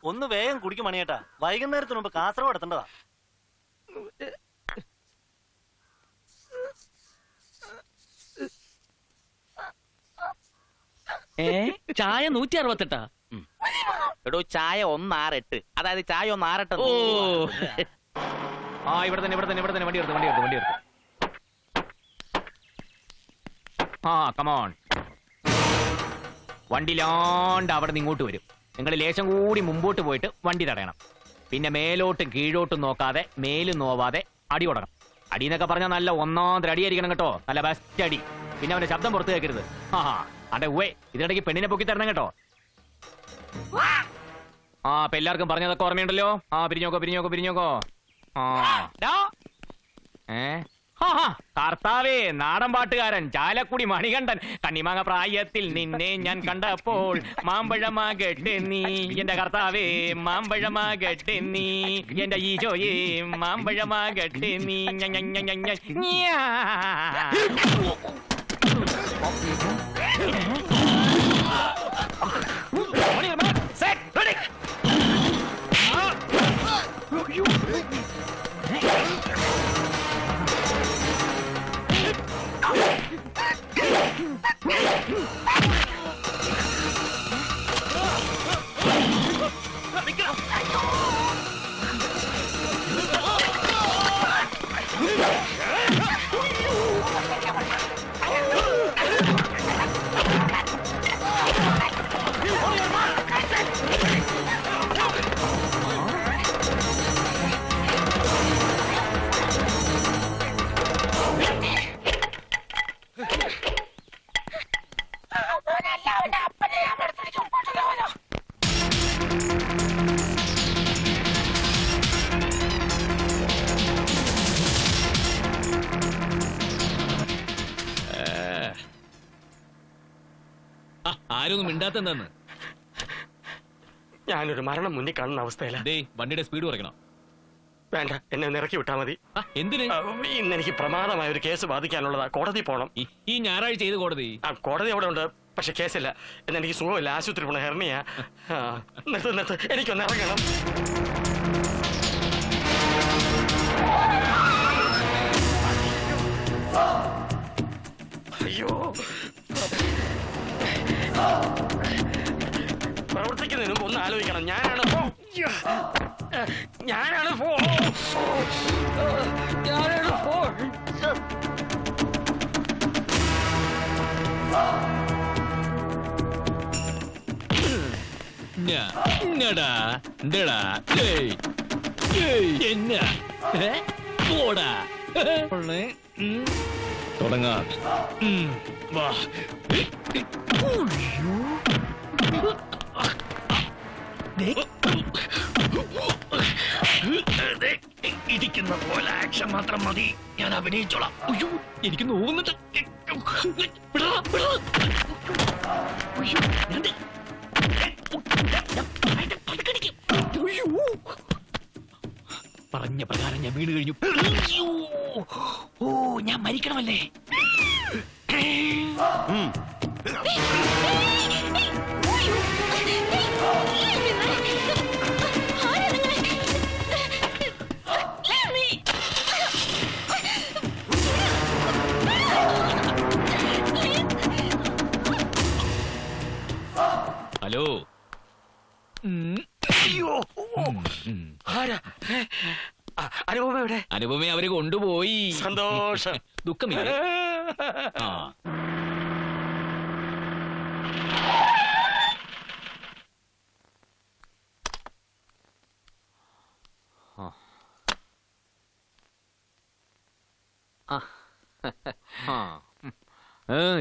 ഒന്ന് വേഗം കുടിക്കും മണിയേട്ടാ, വൈകുന്നേരത്തിന് മുമ്പ് കാസർഗോഡ് എത്തേണ്ടതാ. ചായ 168. എടോ ചായ 168, അതായത് ചായ 168. ഓ ആ ഇവിടെ തന്നെ വണ്ടി എടുത്ത്. ആ കമോൺ, വണ്ടിയിലാണ്ട് അവിടെ നിന്ന് ഇങ്ങോട്ട് വരും. നിങ്ങൾ ലേശം കൂടി മുമ്പോട്ട് പോയിട്ട് വണ്ടി തടയണം. പിന്നെ മേലോട്ടും കീഴോട്ടും നോക്കാതെ മേലും നോവാതെ അടി കൊടുക്കണം. അടി എന്നൊക്കെ പറഞ്ഞാൽ നല്ല ഒന്നാന്തര അടിയായിരിക്കണം കേട്ടോ, നല്ല ബെസ്റ്റ് അടി. പിന്നെ അവന്റെ ശബ്ദം പുറത്ത് കേൾക്കരുത്. അതെ ഉവേ, ഇതിനിടയ്ക്ക് പെണ്ണിനെ പൊക്കി തരണം കേട്ടോ. ആ അപ്പൊ എല്ലാവർക്കും പറഞ്ഞതൊക്കെ ഓർമ്മയുണ്ടല്ലോ. ആ പിരിഞ്ഞോക്കോ. കർത്താവേ, നാടൻ പാട്ടുകാരൻ ചാലക്കുടി മണികണ്ഠൻ. കണ്ണിമാങ്ങ പ്രായത്തിൽ നിന്നെ ഞാൻ കണ്ടപ്പോൾ മാമ്പഴമാകട്ടെ നീ എന്റെ കർത്താവേ, മാമ്പഴമാകട്ടെ നീ എന്റെ ഈശോയേ, മാമ്പഴമാകട്ടെ നീ. ആരൊന്നും മിണ്ടാത്തെന്താന്ന്? ഞാനൊരു മരണം മുന്നിൽ കാണുന്ന അവസ്ഥയില. വണ്ടിയുടെ സ്പീഡ് കുറയ്ക്കണം. വേണ്ട, എന്നെ ഒന്ന് ഇറക്കി വിട്ടാ മതി. എന്തിന്? ഇന്ന് എനിക്ക് പ്രമാദമായ ഒരു കേസ് ബാധിക്കാനുള്ളതാ. കോടതി പോണം. ഈ ഞായറാഴ്ച ചെയ്ത് കോടതി? കോടതി അവിടെ ഉണ്ട്, പക്ഷെ കേസില്ല. എന്ന് എനിക്ക് സുഖമില്ല, ആശുപത്രി പോണ ഹെർണിയാ. നിർത്ത്, എനിക്കൊന്ന് ഇറങ്ങണം. അയ്യോ, പ്രവർത്തിക്കുന്നതിന് മുമ്പ് ഒന്ന് ആലോചിക്കണം. ഞാനാണ് തുടങ്ങാം. ഇരിക്കുന്ന പോലെ ആക്ഷൻ മാത്രം മതി, ഞാൻ അഭിനയിച്ചോളാം. അയ്യോ, എനിക്ക് നോവുന്നുണ്ട്. പറഞ്ഞ പ്രകാരം ഞാൻ വീട് കഴിഞ്ഞു. ഓ, ഞാൻ മരിക്കണമല്ലേ? ഹലോ. അനുപമ എവിടെ? അനുപമയെ അവരെ കൊണ്ടുപോയി. സന്തോഷം. ദുഃഖമില്ല.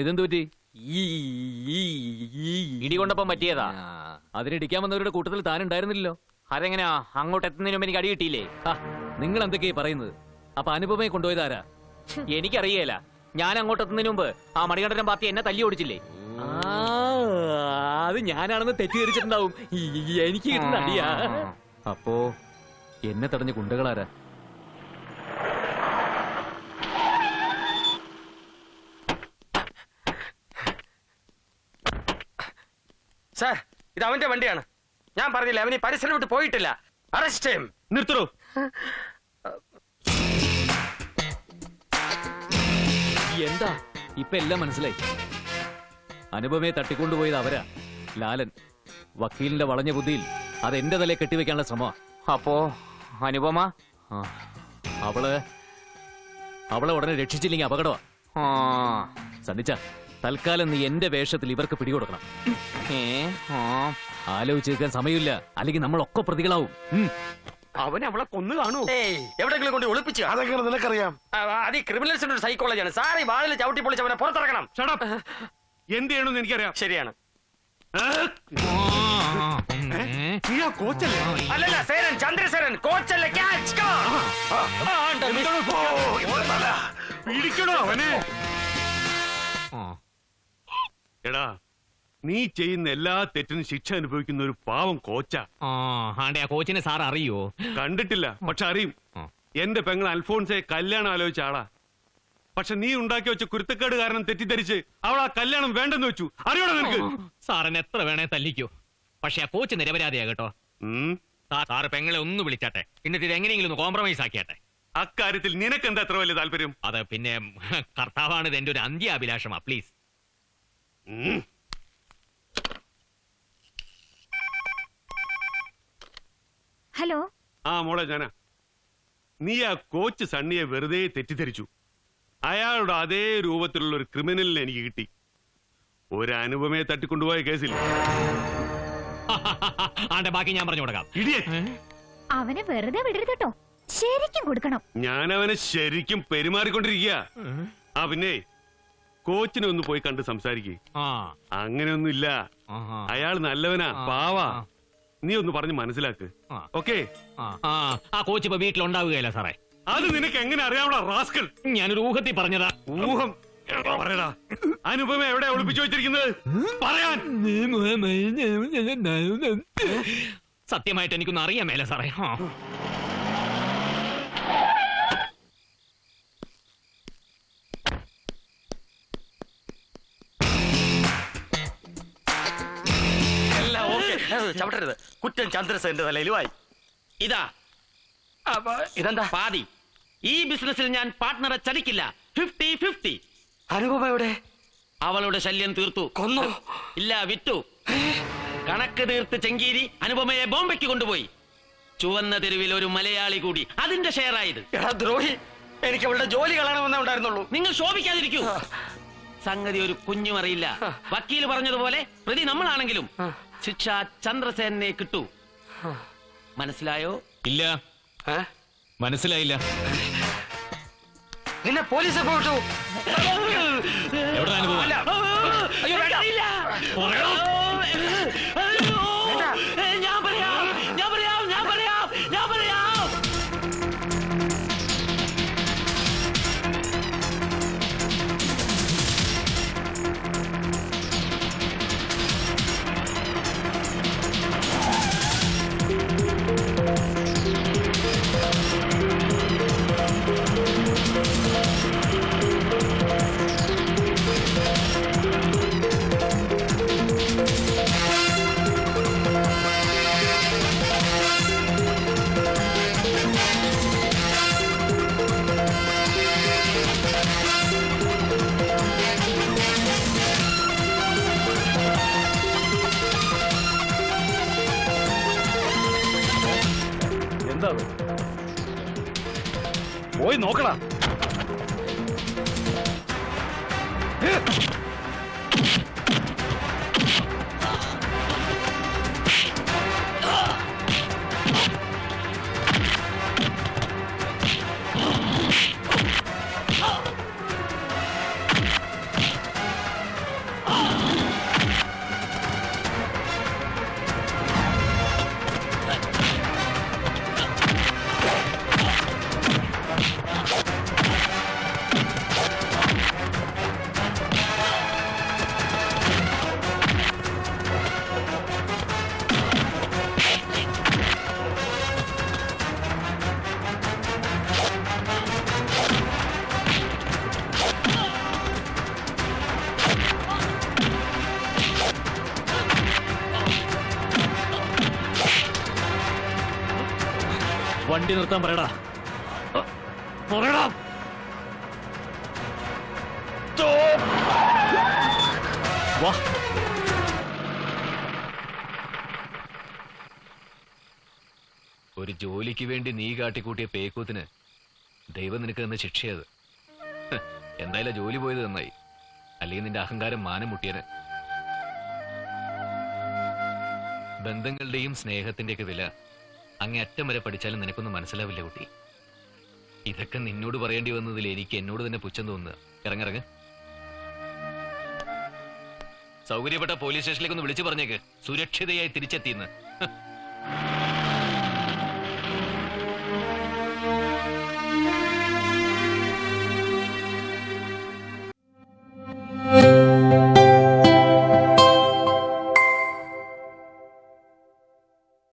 ഇതെന്തു പറ്റി? ഇടി കൊണ്ടപ്പം പറ്റിയതാ. അതിനിടിക്കാൻ വന്നവരുടെ കൂട്ടത്തിൽ താനുണ്ടായിരുന്നില്ലല്ലോ. അതെങ്ങനെയാ? അങ്ങോട്ട് എത്തുന്നതിന് മുമ്പ് എനിക്ക് അടി കിട്ടിയില്ലേ? നിങ്ങൾ എന്തൊക്കെയാ പറയുന്നത്? അപ്പൊ അനുപമയെ കൊണ്ടുപോയതാരാ? എനിക്കറിയേല. ഞാൻ അങ്ങോട്ട് എത്തുന്നതിന് മുമ്പ് ആ മണികണ്ഠൻ പാർട്ടി എന്നെ തല്ലി ഓടിച്ചില്ലേ? അത് ഞാനാണെന്ന് തെറ്റിദ്ധരിച്ചിട്ടുണ്ടാവും. എനിക്ക് കിട്ടുന്ന അടിയാ. അപ്പോ എന്നെ തടഞ്ഞ ഗുണ്ടകളാരാ? സാർ, ഇത് അവന്റെ വണ്ടിയാണ്. ഞാൻ പറഞ്ഞില്ല അവന് ഈ പരിസരം വിട്ട് പോയിട്ടില്ല. അറസ്റ്റ് ചെയ്യും. നിർത്തോ. എന്താ ഇപ്പൊ എല്ലാം മനസ്സിലായി. അനുപമയെ തട്ടിക്കൊണ്ടുപോയത് അവരാ. ലാലൻ വക്കീലിന്റെ വളഞ്ഞ ബുദ്ധിയിൽ അത് എന്റെ തലയെ കെട്ടിവെക്കാനുള്ള ശ്രമ. അപ്പോ അനുപമ അവളെ ഉടനെ രക്ഷിച്ചില്ലെങ്കിൽ അപകടമാ. സണ്ണിച്ച, തൽക്കാലം നീ എന്റെ വേഷത്തിൽ ഇവർക്ക് പിടികൊടുക്കണം. ആലോചിച്ച് നിൽക്കാൻ സമയമില്ല, അല്ലെങ്കിൽ നമ്മളൊക്കെ പ്രതികളാവും. അവൻ അവളെ കൊന്നു കാണൂ. എവിടെങ്കിലും കൊണ്ട് ഒളിപ്പിച്ചു. അതെങ്ങനെ നിനക്കറിയാം? അത് ഈ ക്രിമിനൽസിന്റെ ഒരു സൈക്കോളജിയാണ്. സാറി വാളിൽ ചവിട്ടി പൊളിച്ച് അവനെ പുറത്തിറക്കണം. എന്ത് ചെയ്യണമെന്ന് എനിക്കറിയാം. ശരിയാണ്. നീ ആ കോച്ചല്ലേ? അല്ലല്ല, സേരൻ, ചന്ദ്രസേരൻ, കോച്ചല്ലേ. ക്യാച്ച്. പിടിക്കണോ അവനെ? എടാ, നീ ചെയ്യുന്ന എല്ലാ തെറ്റിനും ശിക്ഷ അനുഭവിക്കുന്ന ഒരു പാവം കോച്ചാ. ആണ്ടെ, ആ കോച്ചിനെ സാർ അറിയോ? കണ്ടിട്ടില്ല, പക്ഷെ അറിയും. എന്റെ പെങ്ങൾ അൽഫോൺസെ കല്യാണം ആലോചിച്ച ആളാ. പക്ഷെ നീ ഉണ്ടാക്കി വെച്ച കുരുത്തക്കേട് കാരണം തെറ്റിദ്ധരിച്ച് അവൾ ആ കല്യാണം വേണ്ടെന്ന് വെച്ചു. അറിയണോ നിനക്ക്? സാറിന് എത്ര വേണേ തല്ലിക്കോ, പക്ഷെ ആ കോച്ച് നിരപരാധിയാ കേട്ടോ. സാറ് പെങ്ങളെ ഒന്ന് വിളിച്ചാട്ടെ, എന്നിട്ട് ഇത് എങ്ങനെയെങ്കിലും ഒന്ന് കോംപ്രമൈസ് ആക്കിയാട്ടെ. അക്കാര്യത്തിൽ നിനക്ക് എന്താ എത്ര വലിയ താല്പര്യം? അത് പിന്നെ കർത്താവാണ് ഇത് എന്റെ ഒരു അന്ത്യാഭിലാഷമാ. പ്ലീസ്. ഹലോ. ആ മോളെ, ഞാനാ. നീ ആ കോച്ച് സണ്ണിയെ വെറുതെ തെറ്റിദ്ധരിച്ചു. അയാളുടെ അതേ രൂപത്തിലുള്ള ഒരു ക്രിമിനലിനെ എനിക്ക് കിട്ടി. ഒരു അനുപമയെ തട്ടിക്കൊണ്ടുപോയ കേസിൽ. ആണ്ടെ, ബാക്കി ഞാൻ പറഞ്ഞു കൊടുക്കാം. അവനെ വെറുതെ വിടരുത് കേട്ടോ, ശരിക്കും കൊടുക്കണം. ഞാൻ അവനെ ശരിക്കും പെരുമാറിക്കൊണ്ടിരിക്കുക. ആ പിന്നെ കോച്ചിനെ ഒന്ന് പോയി കണ്ട് സംസാരിക്കേ. അങ്ങനെയൊന്നുമില്ല, അയാൾ നല്ലവനാ, പാവാ. നീ ഒന്ന് പറഞ്ഞ് മനസ്സിലാക്ക്. ഓക്കേ? ആ കോച്ച് ഇപ്പൊ വീട്ടിലുണ്ടാവുകയല്ല സാറേ. അത് നിനക്ക് എങ്ങനെ അറിയാമോ റാസ്കൽ? ഞാനൊരു ഊഹത്തിൽ പറഞ്ഞതാ. ഊഹം? പറയടാ, അനുപമ എവിടെ ഒളിപ്പിച്ചു വെച്ചിരിക്കുന്നത്? പറയാൻ. സത്യമായിട്ട് എനിക്കൊന്നും അറിയാൻ മേല സാറേ. എല്ലാം ഓക്കെ. ചവിട്ടരുത്. കുറ്റം ചന്ദ്രസേന്റെ തലയിലുമായി. ഇതാ ഇതെന്താ? പാതി. ഈ ബിസിനസ്സിൽ ഞാൻ പാർട്ട്ണറെ ചതിക്കില്ല. 50-50. അനുപമയുടെ അവളുടെ ശല്യം തീർത്തു. കൊന്നു? ഇല്ല, വിറ്റു. കണക്ക് തീർത്ത് ചെങ്കീരി അനുപമയെ ബോംബെക്ക് കൊണ്ടുപോയി. ചുവന്ന തെരുവിൽ ഒരു മലയാളി കൂടി അതിന്റെ ഷെയറായത്. എടാ ദ്രോഹി, എനിക്ക് അവളുടെ ജോലി കളയണമെന്നേ ഉണ്ടായിരുന്നുള്ളൂ. നിങ്ങൾ ശോഭിക്കാതിരിക്കൂ. സംഗതി ഒരു കുഞ്ഞും അറിയില്ല. വക്കീല് പറഞ്ഞതുപോലെ പ്രതി നമ്മളാണെങ്കിലും ശിക്ഷ ചന്ദ്രസേനെ കിട്ടൂ. മനസ്സിലായോ? ഇല്ല, മനസ്സിലായില്ല. നിന്നെ പോലീസ് പോയിട്ടു. എവിടെ അനുഭവം? അയ്യോ, വേണ്ട. ഞാൻ പറയാം. എന്താ പോയി നോക്കടാ. വണ്ടി നിർത്താൻ പറയടാ. പറയടാ. വാ. ഒരു ജോലിക്ക് വേണ്ടി നീ കാട്ടിക്കൂട്ടിയ പേക്കൂത്തിന് ദൈവം നിനക്ക് തന്ന ശിക്ഷയത്. എന്തായാലും ജോലി പോയത് നന്നായി, അല്ലെങ്കിൽ നിന്റെ അഹങ്കാരം മാനം മുട്ടിയന്. ബന്ധങ്ങളുടെയും സ്നേഹത്തിന്റെയൊക്കെ വില അങ്ങേ അറ്റം വരെ പഠിച്ചാലും നിനക്കൊന്നും മനസ്സിലാവില്ല കുട്ടി. ഇതൊക്കെ നിന്നോട് പറയേണ്ടി വന്നതിൽ എനിക്ക് എന്നോട് തന്നെ പുച്ഛം തോന്നുക. ഇറങ്ങിറങ്ങ്. സൗകര്യപ്പെട്ട പോലീസ് സ്റ്റേഷനിലേക്ക് ഒന്ന് വിളിച്ചു പറഞ്ഞേക്ക് സുരക്ഷിതയായി തിരിച്ചെത്തിയെന്ന്.